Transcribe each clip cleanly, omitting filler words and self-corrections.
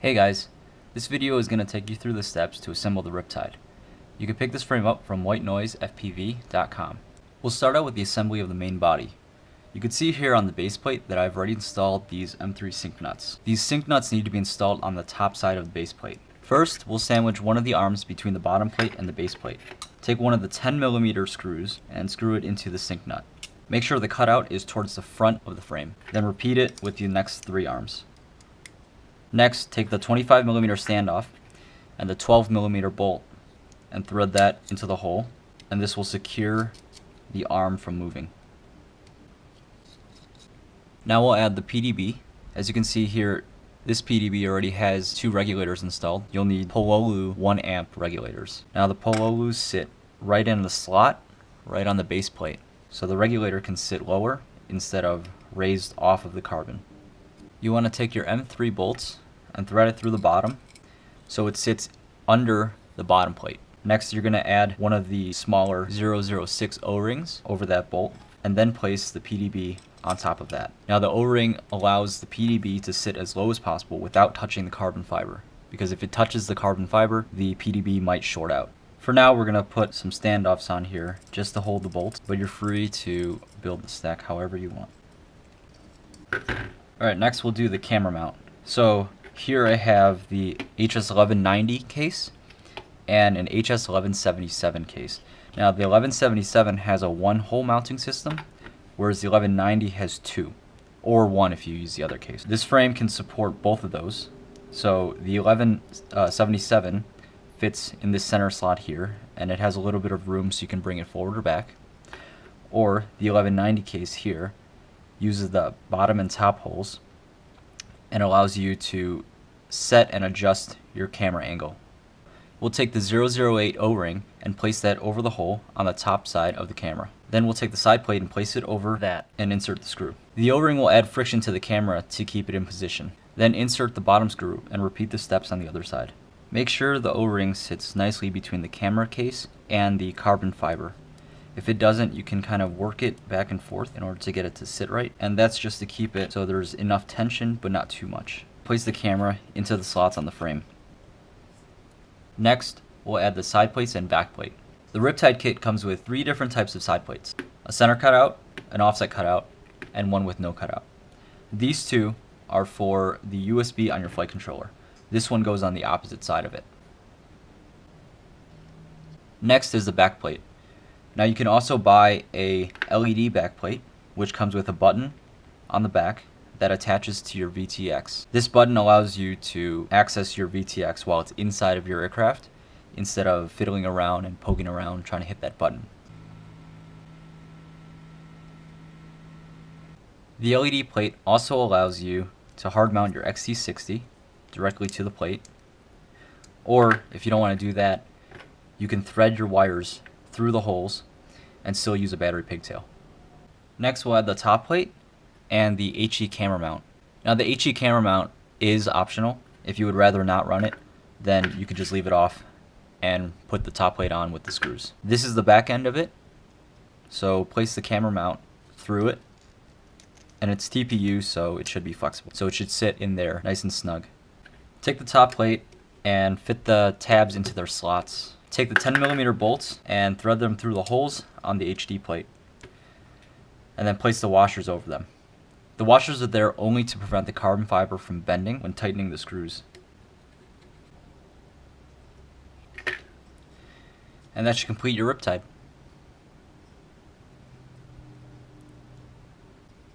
Hey guys, this video is going to take you through the steps to assemble the Riptide. You can pick this frame up from WhitenoiseFPV.com. We'll start out with the assembly of the main body. You can see here on the base plate that I've already installed these M3 sync nuts. These sync nuts need to be installed on the top side of the base plate. First, we'll sandwich one of the arms between the bottom plate and the base plate. Take one of the 10mm screws and screw it into the sync nut. Make sure the cutout is towards the front of the frame. Then repeat it with the next three arms. Next, take the 25mm standoff and the 12mm bolt and thread that into the hole, and this will secure the arm from moving. Now we'll add the PDB. As you can see here, this PDB already has two regulators installed. You'll need Pololu 1A regulators. Now the Pololus sit right in the slot, right on the base plate, so the regulator can sit lower instead of raised off of the carbon. You want to take your M3 bolts and thread it through the bottom so it sits under the bottom plate. Next, you're going to add one of the smaller 006 O-rings over that bolt and then place the PDB on top of that. Now the O-ring allows the PDB to sit as low as possible without touching the carbon fiber, because if it touches the carbon fiber, the PDB might short out. For now, we're going to put some standoffs on here just to hold the bolts, but you're free to build the stack however you want. Alright, next we'll do the camera mount. So here I have the HS1190 case and an HS1177 case. Now the 1177 has a one-hole mounting system, whereas the 1190 has two, or one if you use the other case. This frame can support both of those. So the 1177 fits in this center slot here, and it has a little bit of room so you can bring it forward or back. Or the 1190 case here uses the bottom and top holes and allows you to set and adjust your camera angle. We'll take the 008 O-ring and place that over the hole on the top side of the camera. Then we'll take the side plate and place it over that and insert the screw. The O-ring will add friction to the camera to keep it in position. Then insert the bottom screw and repeat the steps on the other side. Make sure the O-ring sits nicely between the camera case and the carbon fiber. If it doesn't, you can kind of work it back and forth in order to get it to sit right, and that's just to keep it so there's enough tension but not too much. Place the camera into the slots on the frame. Next, we'll add the side plates and back plate. The Riptide kit comes with three different types of side plates: a center cutout, an offset cutout, and one with no cutout. These two are for the USB on your flight controller. This one goes on the opposite side of it. Next is the back plate. Now you can also buy a LED backplate, which comes with a button on the back that attaches to your VTX. This button allows you to access your VTX while it's inside of your aircraft, instead of fiddling around and poking around trying to hit that button. The LED plate also allows you to hard mount your XT60 directly to the plate, or if you don't want to do that, you can thread your wires through the holes and still use a battery pigtail. Next, we'll add the top plate and the HE camera mount. Now the HE camera mount is optional. If you would rather not run it, then you could just leave it off and put the top plate on with the screws. This is the back end of it, so place the camera mount through it, and it's TPU, so it should be flexible. So it should sit in there nice and snug. Take the top plate and fit the tabs into their slots. Take the 10mm bolts and thread them through the holes on the HD plate, and then place the washers over them. The washers are there only to prevent the carbon fiber from bending when tightening the screws. And that should complete your Riptide.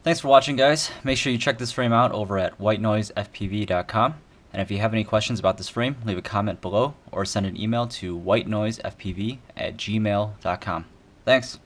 Thanks for watching, guys. Make sure you check this frame out over at WhitenoiseFPV.com. And if you have any questions about this frame, leave a comment below or send an email to WhitenoiseFPV@gmail.com. Thanks.